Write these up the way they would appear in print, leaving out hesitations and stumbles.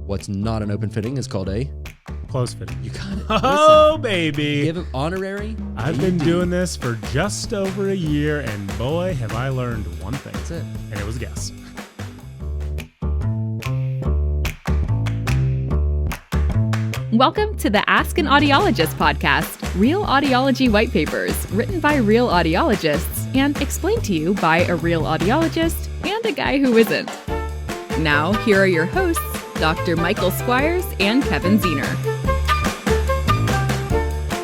What's not an open fitting is called a close fitting. You got it. Oh, Listen, baby. give it honorary. I've been doing this for just over a year, and boy, have I learned one thing. That's it. And it was a guess. Welcome to the Ask an Audiologist podcast, real audiology white papers written by real audiologists and explained to you by a real audiologist and a guy who isn't. Now, here are your hosts, Dr. Michael Squires and Kevin Ziener.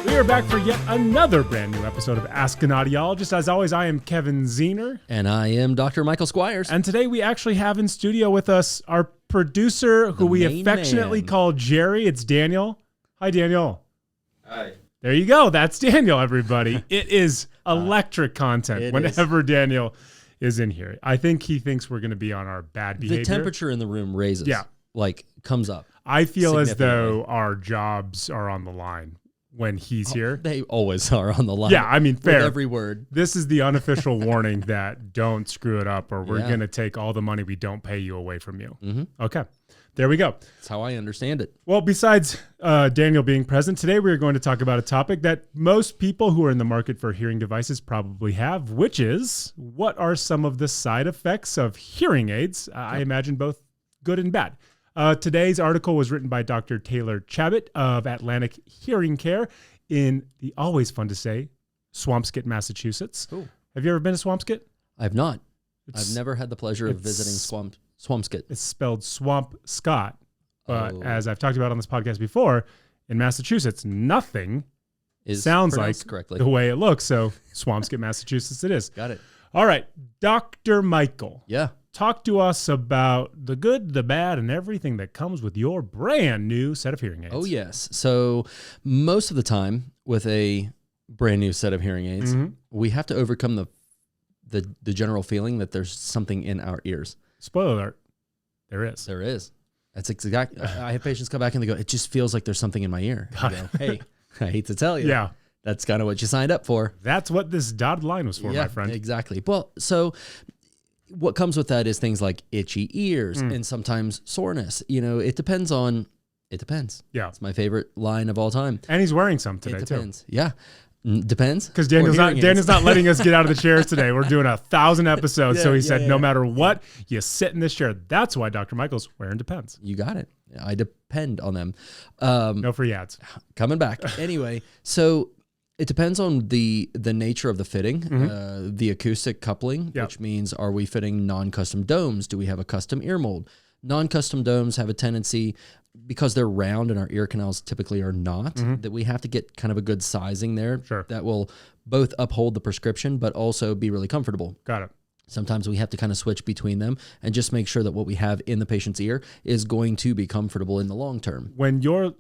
We are back for yet another brand new episode of Ask an Audiologist. As always, I am Kevin Ziener. And I am Dr. Michael Squires. And today we actually have in studio with us our producer, who we affectionately call Jerry. It's Daniel. Hi, Daniel. Hi. There you go. That's Daniel, everybody. It is electric content whenever Daniel is in here. I think he thinks we're going to be on our bad behavior. The temperature in the room raises. Yeah. Like, comes up. I feel as though our jobs are on the line when he's here. They always are on the line. Yeah, I mean, fair. With every word. This is the unofficial warning that don't screw it up or we're going to take all the money we don't pay you away from you. Mm-hmm. Okay, there we go. That's how I understand it. Well, besides Daniel being present, today we are going to talk about a topic that most people who are in the market for hearing devices probably have, which is what are some of the side effects of hearing aids? I imagine both good and bad. Today's article was written by Dr. Taylor Chabot of Atlantic Hearing Care in the always fun to say Swampscott, Massachusetts. Cool. Have you ever been to Swampscott? I've not. I've never had the pleasure of visiting Swampscott. It's spelled Swampscott, but as I've talked about on this podcast before, in Massachusetts, nothing sounds like correctly the way it looks. So Swampscott, Massachusetts it is. Got it. All right, Dr. Michael. Yeah. Talk to us about the good, the bad, and everything that comes with your brand new set of hearing aids. Oh, yes. So most of the time with a brand new set of hearing aids, we have to overcome the general feeling that there's something in our ears. Spoiler alert, there is. There is. That's exactly. I have patients come back and they go, it just feels like there's something in my ear. I go, hey, I hate to tell you. Yeah. That's kind of what you signed up for. That's what this dotted line was for, my friend. Exactly. Well, so what comes with that is things like itchy ears and sometimes soreness. You know, it depends. Yeah. It's my favorite line of all time. And he's wearing some today, too. It depends. Yeah. Depends. Because Daniel's not letting us get out of the chairs today. We're doing 1,000 episodes. So he said, no matter what, you sit in this chair. That's why Dr. Michael's wearing Depends. You got it. I depend on them. No free ads. Coming back. Anyway, so it depends on the nature of the fitting, the acoustic coupling, which means are we fitting non-custom domes? Do we have a custom ear mold? Non-custom domes have a tendency, because they're round and our ear canals typically are not, that we have to get kind of a good sizing there that will both uphold the prescription but also be really comfortable. Got it. Sometimes we have to kind of switch between them and just make sure that what we have in the patient's ear is going to be comfortable in the long term. When you're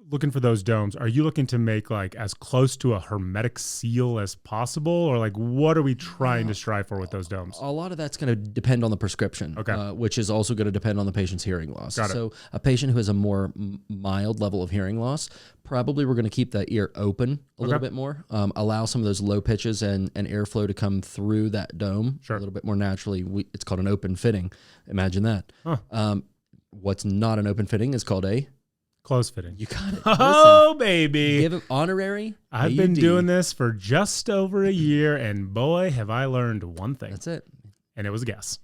looking for those domes, are you looking to make like as close to a hermetic seal as possible, or like what are we trying to strive for with those domes? A lot of that's going to depend on the prescription, which is also going to depend on the patient's hearing loss. So a patient who has a more mild level of hearing loss, probably we're going to keep that ear open a little bit more, allow some of those low pitches and airflow to come through that dome a little bit more naturally. It's called an open fitting. Imagine that. What's not an open fitting is called a close fitting. You got it. Oh, baby. Give it honorary. I've been doing this for just over a year, and boy, have I learned one thing. That's it. And it was a guess.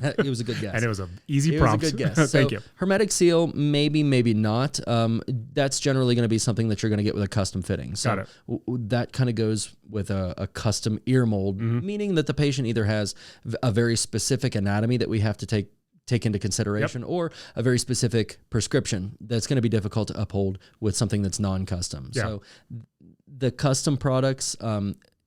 It was a good guess. And it was an easy prompt. It was a good guess. Thank you. Hermetic seal, maybe, maybe not. That's generally going to be something that you're going to get with a custom fitting. So got it. That kind of goes with a custom ear mold, meaning that the patient either has a very specific anatomy that we have to take into consideration, or a very specific prescription that's going to be difficult to uphold with something that's non-custom. So the custom products,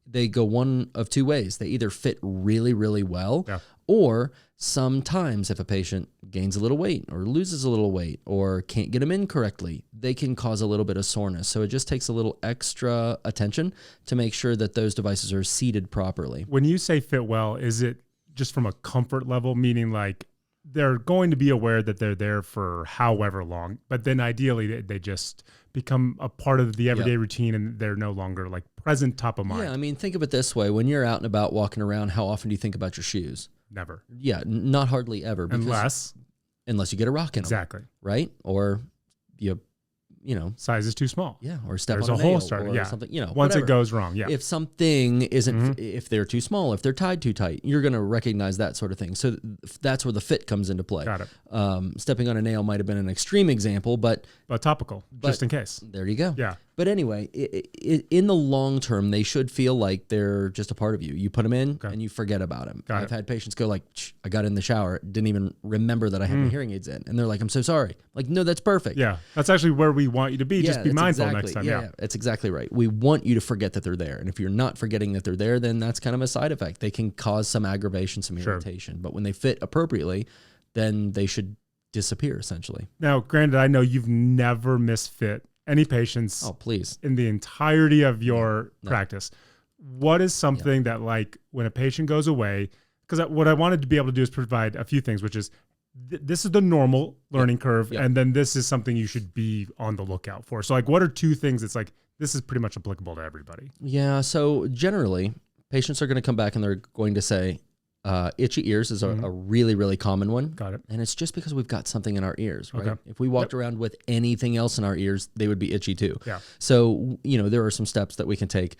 they go one of two ways. They either fit really, really well, or sometimes if a patient gains a little weight or loses a little weight or can't get them in correctly, they can cause a little bit of soreness. So it just takes a little extra attention to make sure that those devices are seated properly. When you say fit well, is it just from a comfort level, meaning like they're going to be aware that they're there for however long, but then ideally they just become a part of the everyday routine and they're no longer like present top of mind. Yeah, I mean, think of it this way. When you're out and about walking around, how often do you think about your shoes? Never. Yeah, not hardly ever. unless you get a rock in them. Exactly. Right? Or you know, size is too small. Yeah, or step There's on a a nail hole started. or something, you know. Once whatever. it goes wrong, yeah. If something isn't, if they're too small, if they're tied too tight, you're going to recognize that sort of thing. So that's where the fit comes into play. Got it. Stepping on a nail might have been an extreme example, but topical, just in case. There you go. Yeah. But anyway, in the long term, they should feel like they're just a part of you. You put them in and you forget about them. I've had patients go like, I got in the shower, didn't even remember that I had my hearing aids in. And they're like, I'm so sorry. Like, no, that's perfect. Yeah. That's actually where we want you to be. Just be mindful next time. Yeah. That's exactly right. We want you to forget that they're there. And if you're not forgetting that they're there, then that's kind of a side effect. They can cause some aggravation, some irritation. But when they fit appropriately, then they should disappear essentially. Now, granted, I know you've never misfit any patients in the entirety of your practice. What is something that, like, when a patient goes away, because what I wanted to be able to do is provide a few things, which is this is the normal learning curve, and then this is something you should be on the lookout for. So, like, what are two things that's like, this is pretty much applicable to everybody? Yeah, so generally, patients are going to come back and they're going to say, itchy ears is a really, really common one. Got it. And it's just because we've got something in our ears, right? Okay. If we walked around with anything else in our ears, they would be itchy too. Yeah. So, you know, there are some steps that we can take,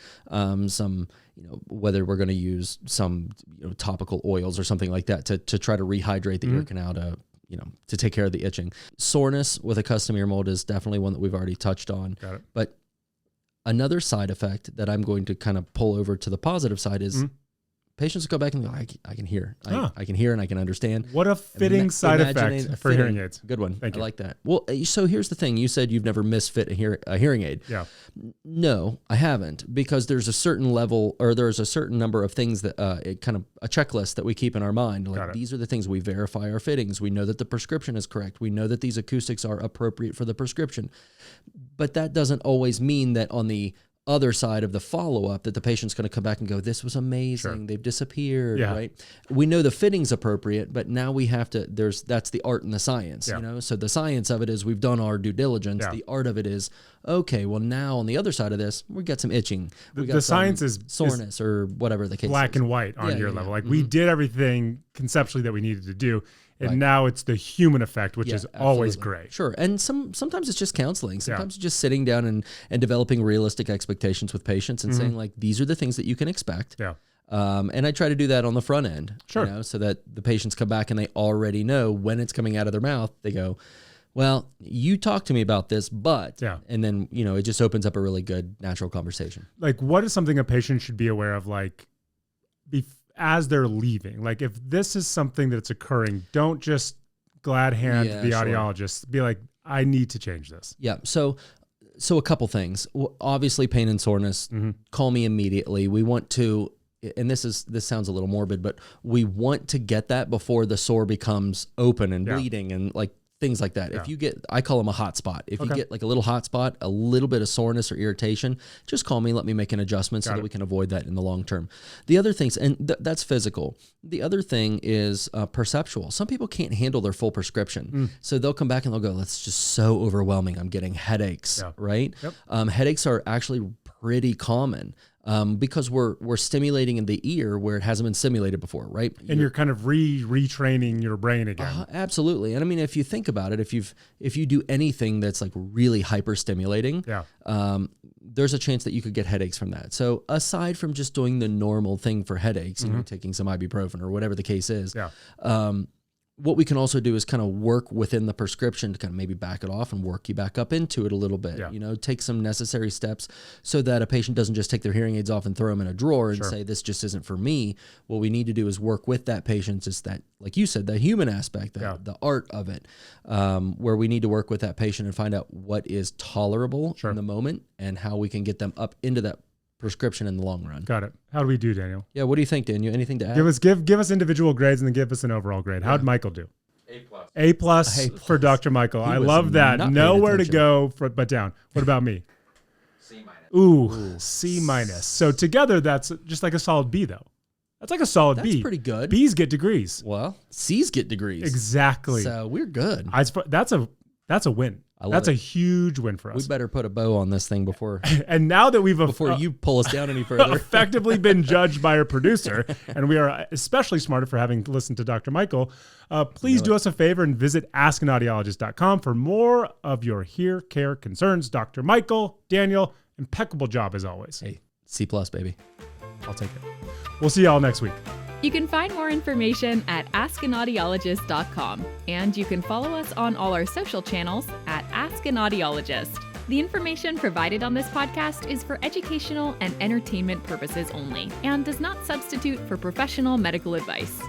whether we're going to use some, topical oils or something like that to try to rehydrate the ear canal to take care of the itching. Soreness with a custom ear mold is definitely one that we've already touched on. Got it. But another side effect that I'm going to kind of pull over to the positive side is patients go back and go, I can hear. I can hear and I can understand. What a fitting side effect for hearing aids. Good one. Thank you. I like that. Well, so here's the thing. You said you've never misfit a hearing aid. Yeah. No, I haven't, because there's a certain level, or there's a certain number of things that it kind of a checklist that we keep in our mind. Like, these are the things we verify our fittings. We know that the prescription is correct. We know that these acoustics are appropriate for the prescription. But that doesn't always mean that on the other side of the follow-up that the patient's going to come back and go, this was amazing. They've disappeared, right? We know the fitting's appropriate, but now we have to, that's the art and the science, So the science of it is we've done our due diligence. The art of it is, okay, well now on the other side of this, we got some itching. We got the science is soreness or whatever the case is. Black and white on your level. Like we did everything conceptually that we needed to do. And now it's the human effect, which is always great. Sure. And sometimes it's just counseling. Sometimes it's just sitting down and developing realistic expectations with patients and saying, like, these are the things that you can expect. Yeah. And I try to do that on the front end, so that the patients come back and they already know when it's coming out of their mouth. They go, well, you talked to me about this, but, and then, it just opens up a really good natural conversation. Like, what is something a patient should be aware of, like, as they're leaving? Like, if this is something that's occurring, don't just glad hand the audiologist. Be like, I need to change this. Yeah. So a couple things. Obviously, pain and soreness. Call me immediately. We want to, and this sounds a little morbid, but we want to get that before the sore becomes open and bleeding and like things like that. If you get, I call them a hot spot. If you get like a little hot spot, a little bit of soreness or irritation, just call me, let me make an adjustment so that we can avoid that in the long term. The other things, and that's physical. The other thing is perceptual. Some people can't handle their full prescription. So they'll come back and they'll go, that's just so overwhelming. I'm getting headaches, right? Headaches are actually pretty common. Because we're stimulating in the ear where it hasn't been stimulated before, right? And you're kind of retraining your brain again. Absolutely. And I mean, if you think about it, if you do anything that's like really hyper stimulating, there's a chance that you could get headaches from that. So aside from just doing the normal thing for headaches, taking some ibuprofen or whatever the case is, what we can also do is kind of work within the prescription to kind of maybe back it off and work you back up into it a little bit. Take some necessary steps so that a patient doesn't just take their hearing aids off and throw them in a drawer and say, this just isn't for me. What we need to do is work with that patient, just that, like you said, the human aspect, the art of it, where we need to work with that patient and find out what is tolerable in the moment and how we can get them up into that prescription in the long run. Got it. How do we do, Daniel? Yeah, what do you think, Daniel? Anything to add? Give us individual grades and then give us an overall grade. How'd Michael do? A plus for Dr. Michael. I love that. Nowhere to go but down. What about me? C minus. Ooh, C minus. So together that's just like a solid B though. That's like a solid B. That's pretty good. B's get degrees. Well, C's get degrees. Exactly. So we're good. That's a win. That's a huge win for us. We better put a bow on this thing before And now that we've you pull us down any further. effectively been judged by our producer, and we are especially smarter for having listened to Dr. Michael, please do us a favor and visit askanaudiologist.com for more of your hear care concerns. Dr. Michael, Daniel, impeccable job as always. Hey, C+, baby. I'll take it. We'll see y'all next week. You can find more information at askanaudiologist.com, and you can follow us on all our social channels at Ask an Audiologist. The information provided on this podcast is for educational and entertainment purposes only and does not substitute for professional medical advice.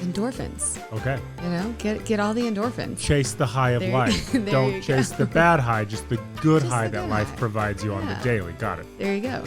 Endorphins. Okay. You know, get all the endorphins. Chase the high of life. Don't chase the bad high, just the good high that life provides you on the daily. Got it. There you go.